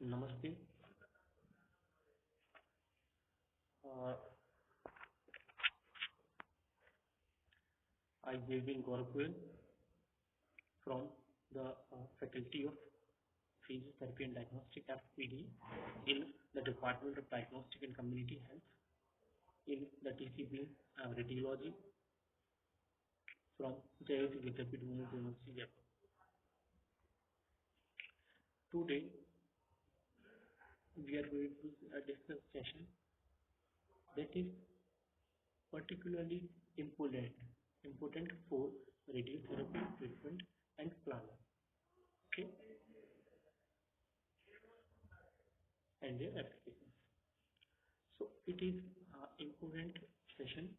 Namaste. Uh, I have been Gaurav from the Faculty of Physiotherapy and Diagnostic at PD in the Department of Diagnostic and Community Health in the TCP Radiology from Radiotherapy University. Jaipur. Today we are going to discuss session that is particularly important for radiotherapy treatment and planning. Okay, and their applications. So it is important session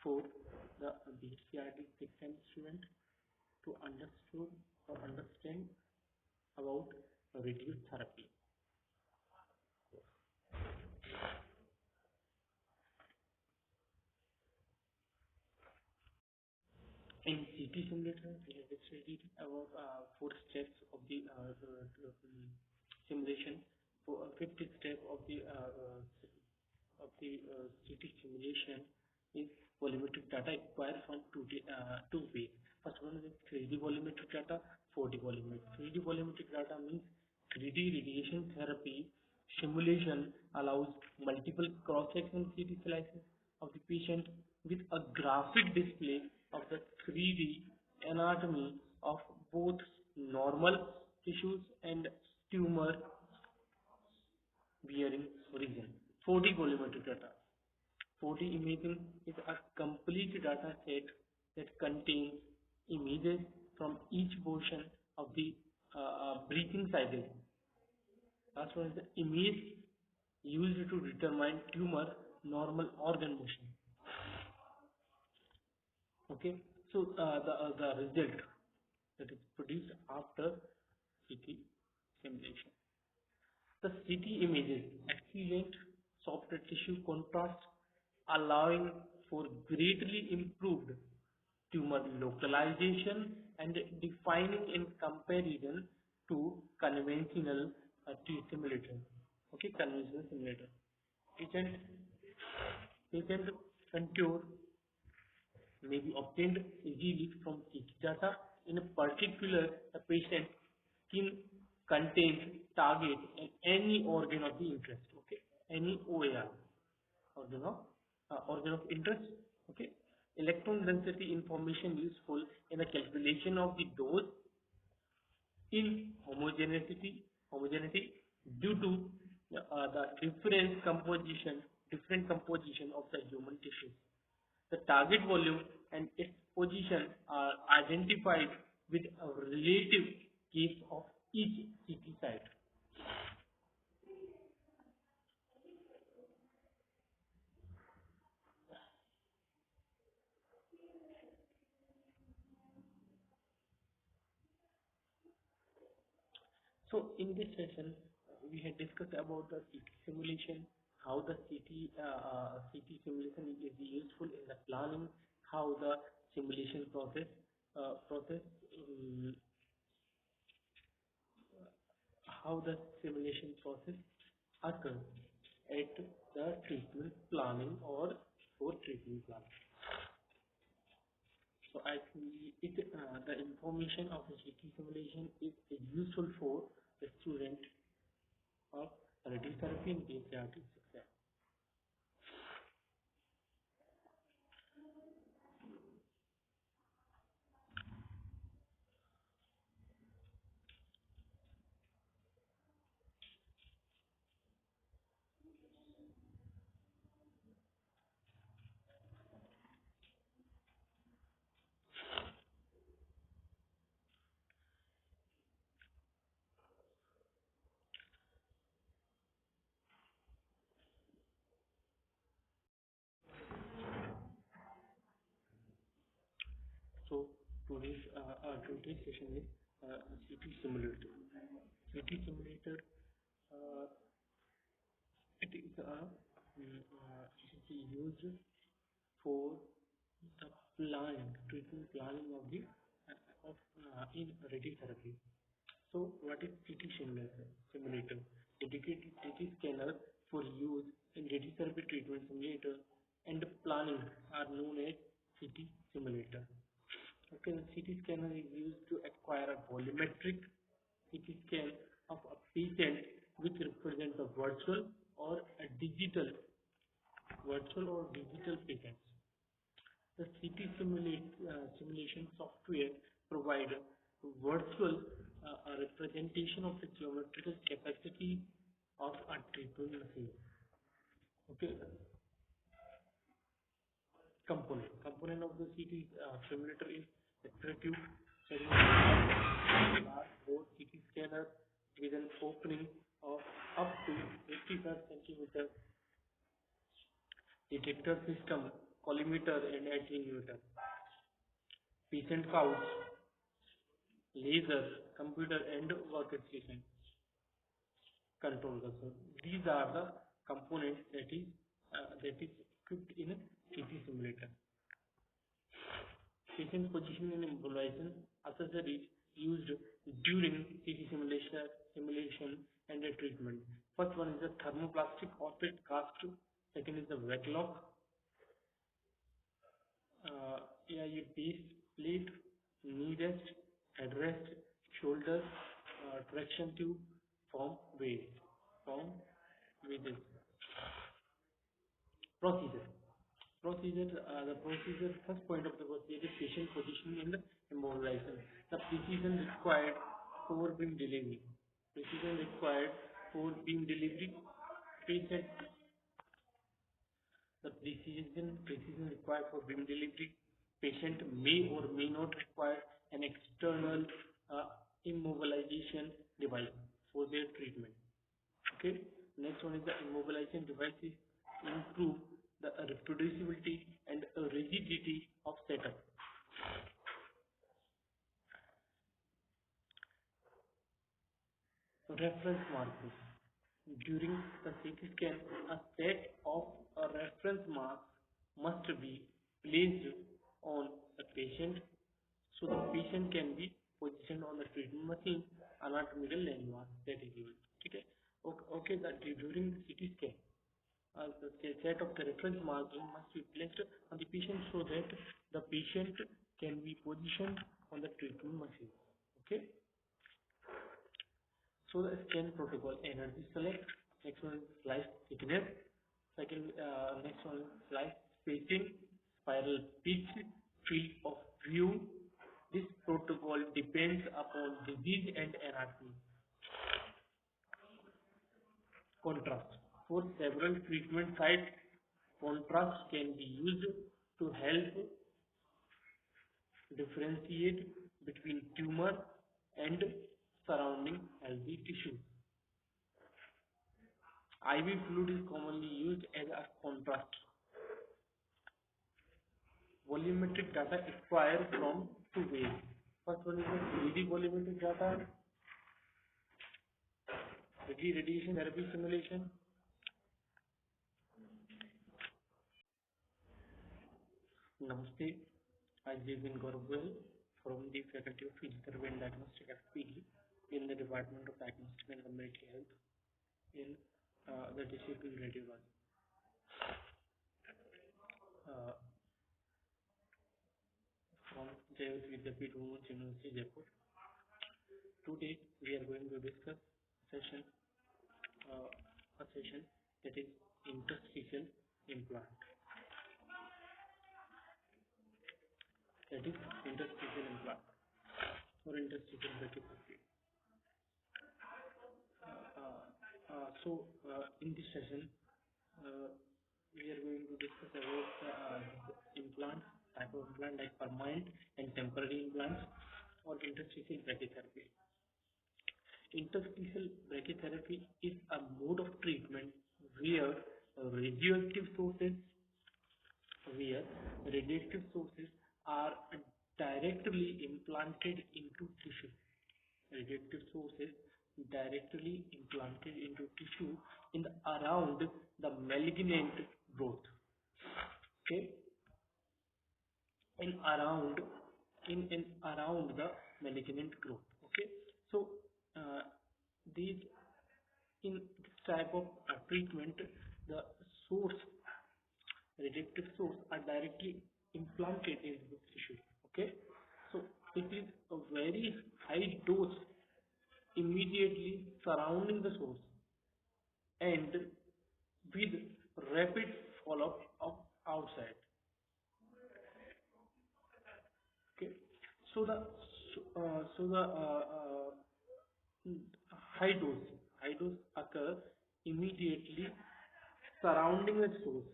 for the BScRT 6th student to understand about radiotherapy. In CT simulator, we have studied about 4 steps of the simulation. For a fifth step of the CT simulation is volumetric data acquired from two ways. First one is 3D volumetric data, 4D volumetric. 3D volumetric data means 3D radiation therapy simulation allows multiple cross-section CT slices of the patient with a graphic display of the 3D anatomy of both normal tissues and tumor bearing region. 4D volumetric data. 4D imaging is a complete data set that contains images from each portion of the breathing cycle, as well as the image used to determine tumor normal organ motion. Okay, so the result that is produced after CT simulation. The CT images excellent soft tissue contrast, allowing for greatly improved tumor localization and defining in comparison to conventional simulator. Okay, conventional simulator. Patient contour may be obtained easily from CT data. In a particular, the patient skin contains target and any organ of the interest. Okay, any OAR, organ of interest. Okay, electron density information useful in the calculation of the dose in homogeneity due to the different composition of the human tissue. The target volume and its position are identified with a relative case of each CT site. So in this session, we had discussed about the CT simulation, how the CT simulation is useful in the planning, how the simulation how the simulation process occurs at the treatment planning or for treatment planning. So I think the information of the CT simulation is useful for the student of radiotherapy and BScRT success. So today's session is CT simulator. CT simulator it is used for the treatment planning of the in radiotherapy. So what is CT simulator? Dedicated CT scanner for use in radiotherapy treatment simulator and planning are known as CT simulator. Okay, the CT scanner is used to acquire a volumetric CT scan of a patient which represents a virtual or digital patient. The CT simulation software provides virtual representation of the geometrical capacity of a treatment machine. Okay, component of the CT simulator is extractive large bore CT scanner with an opening of up to 85 centimeter, detector system, collimeter and attenuator, patient couch, laser, computer and workstation, control console. These are the components that is equipped in a CT simulator. Patient position and immobilization accessories used during CT simulation and the treatment. First one is the thermoplastic offset cast. Second is the wet lock. AIA base plate, knee rest, headrest, shoulder, traction tube, form waves. Procedure. First point of the procedure is patient positioning and immobilization. The precision required for beam delivery. Patient The precision required for beam delivery. Patient may or may not require an external immobilization device for their treatment. Okay. Next one is the immobilization devices improve the reproducibility and rigidity of setup. Reference markers. During the CT scan, a set of reference marks must be placed on the patient so the patient can be positioned on the treatment machine. Anatomical landmark that is given. Okay. Okay. That during CT scan, the set of the reference marking must be placed on the patient so that the patient can be positioned on the treatment machine. Okay. So the scan protocol: energy select. Next one is slice thickness. Next one is slice spacing, spiral pitch, field of view. This protocol depends upon disease and anatomy. Contrast. For several treatment sites, contrast can be used to help differentiate between tumor and surrounding healthy tissue. IV fluid is commonly used as a contrast. Volumetric data acquired from two ways. First one is the 3D volumetric data, radiation therapy simulation. Namaste, I am Gaurav from the Faculty of Physiotherapy and Diagnostic at PD in the Department of Diagnostic and Community Health in the discipline radiology. From Jayavat Vidyapeeth Women's University, Jaipur. Today we are going to discuss a session that is interstitial implant. That is interstitial implant or interstitial brachytherapy. In this session, we are going to discuss about implants, type of implant like permanent and temporary implants, or interstitial brachytherapy. Interstitial brachytherapy is a mode of treatment where radioactive sources are directly implanted into tissue. Radioactive sources directly implanted into tissue in around the malignant growth. Okay, in around the malignant growth. Okay, so these in this type of treatment, the source, radioactive source, are directly implanted in the tissue. Okay, so it is a very high dose immediately surrounding the source and with rapid follow-up of outside. Okay, so the high dose occur immediately surrounding the source.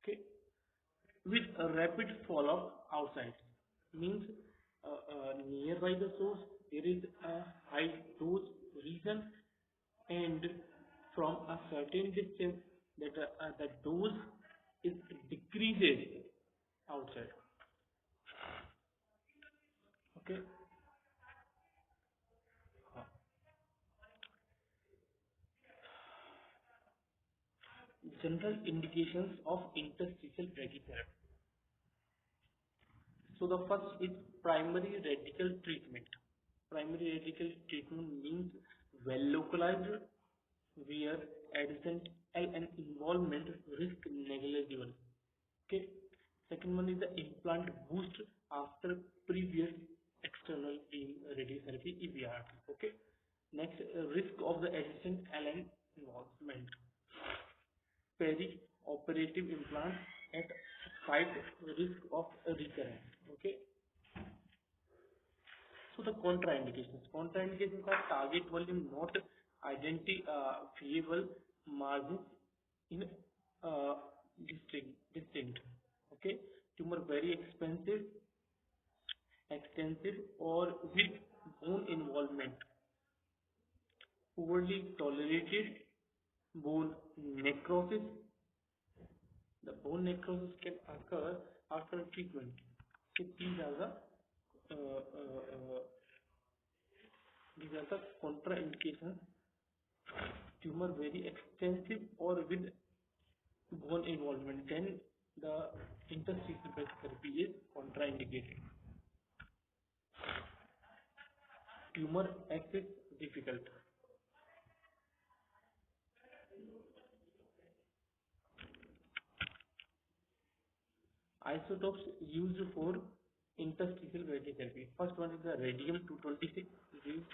Okay, with a rapid follow-up outside means nearby the source there is a high dose region, and from a certain distance the dose is decreases outside. Okay. General indications of interstitial brachytherapy. So the first is primary radical treatment. Primary radical treatment means well localized where adjacent and involvement risk negligible. Okay. Second one is the implant boost after previous external beam radiotherapy EBRT. Okay. Next, risk of the adjacent LN involvement. Peri-operative implant at site risk of recurrence. Okay. So the contraindications. Contraindications are target volume not identifiable, margins in distinct. Okay. Tumor very extensive or with bone involvement. Poorly tolerated bone necrosis. The bone necrosis can occur after treatment. So these are the contraindications. Tumor very extensive or with bone involvement, then the interstitial brachytherapy is contraindicated. Tumor access difficult. Isotopes used for interstitial brachytherapy. First one is the radium-226 used.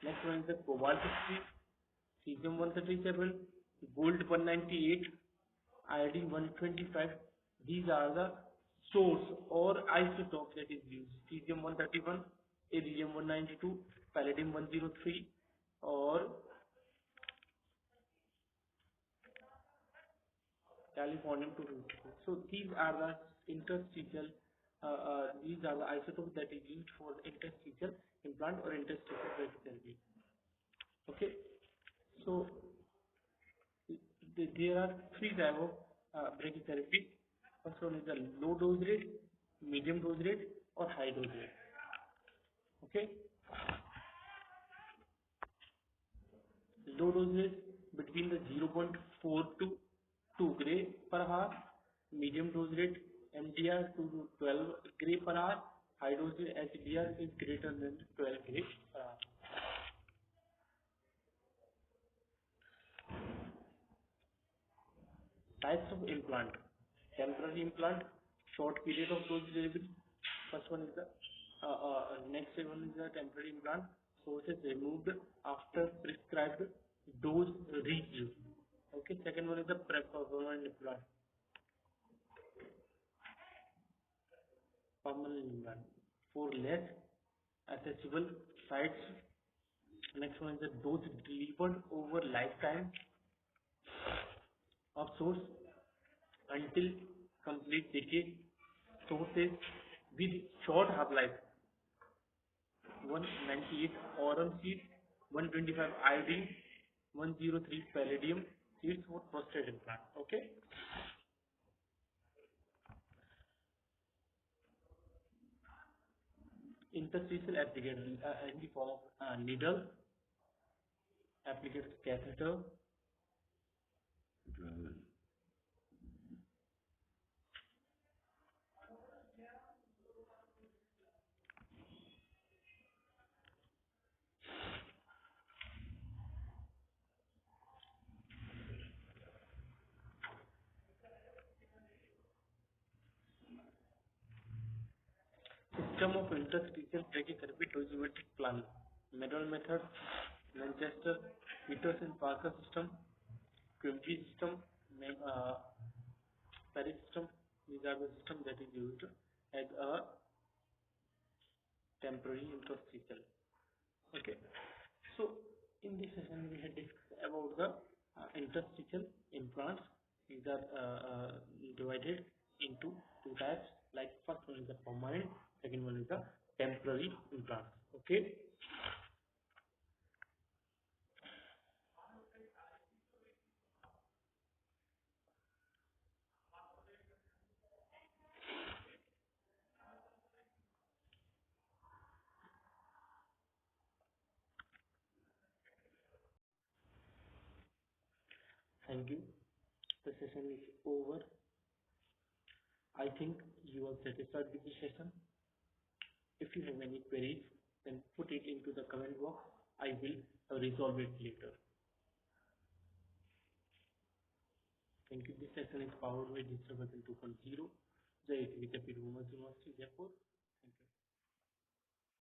Next one is the cobalt-60, cesium-137, gold-198, iodine-125. These are the source or isotope that is used. Cesium-131, iridium-192, palladium-103, or californium-222. So these are the interstitial, these are the isotopes that is used for interstitial implant or interstitial brachytherapy. Okay, so there are three types of brachytherapy. First one is the low dose rate, medium dose rate, or high dose rate. Okay, low dose rate between the 0.4 to 2 gray per hour, medium dose rate MDR to 12 gray per hour, high dose rate HDR is greater than 12 gray per hour. Types of implant: temporary implant, short period of dose delivery. First one is the next one is the temporary implant. Source is removed after prescribed dose reached. Okay. Second one is the permanent implant. Permanent implant for less accessible sites. Next one is the dose delivered over lifetime of source until complete decay. Sources with short half-life: 198 aurum seeds, 125 iodine, 103 palladium seeds for prostate implant. Okay. Interstitial applicator in the form of needle, applicator catheter, System of interstitial brachytherapy dosimetric plan. Medal method, Manchester, Peterson-Parker system, Quimby system, Paris system. These are the system that is used as a temporary interstitial. Okay. So in this session we had discussed about the interstitial implants. These are divided into two types. Like first one is the permanent, second one is the temporary implants. Okay. Thank you. The session is over. I think you are satisfied with the session. If you have any queries, then put it into the comment box. I will resolve it later. Thank you. This session is powered by Digital Version 2.0. Jai Hind, University, Jaipur.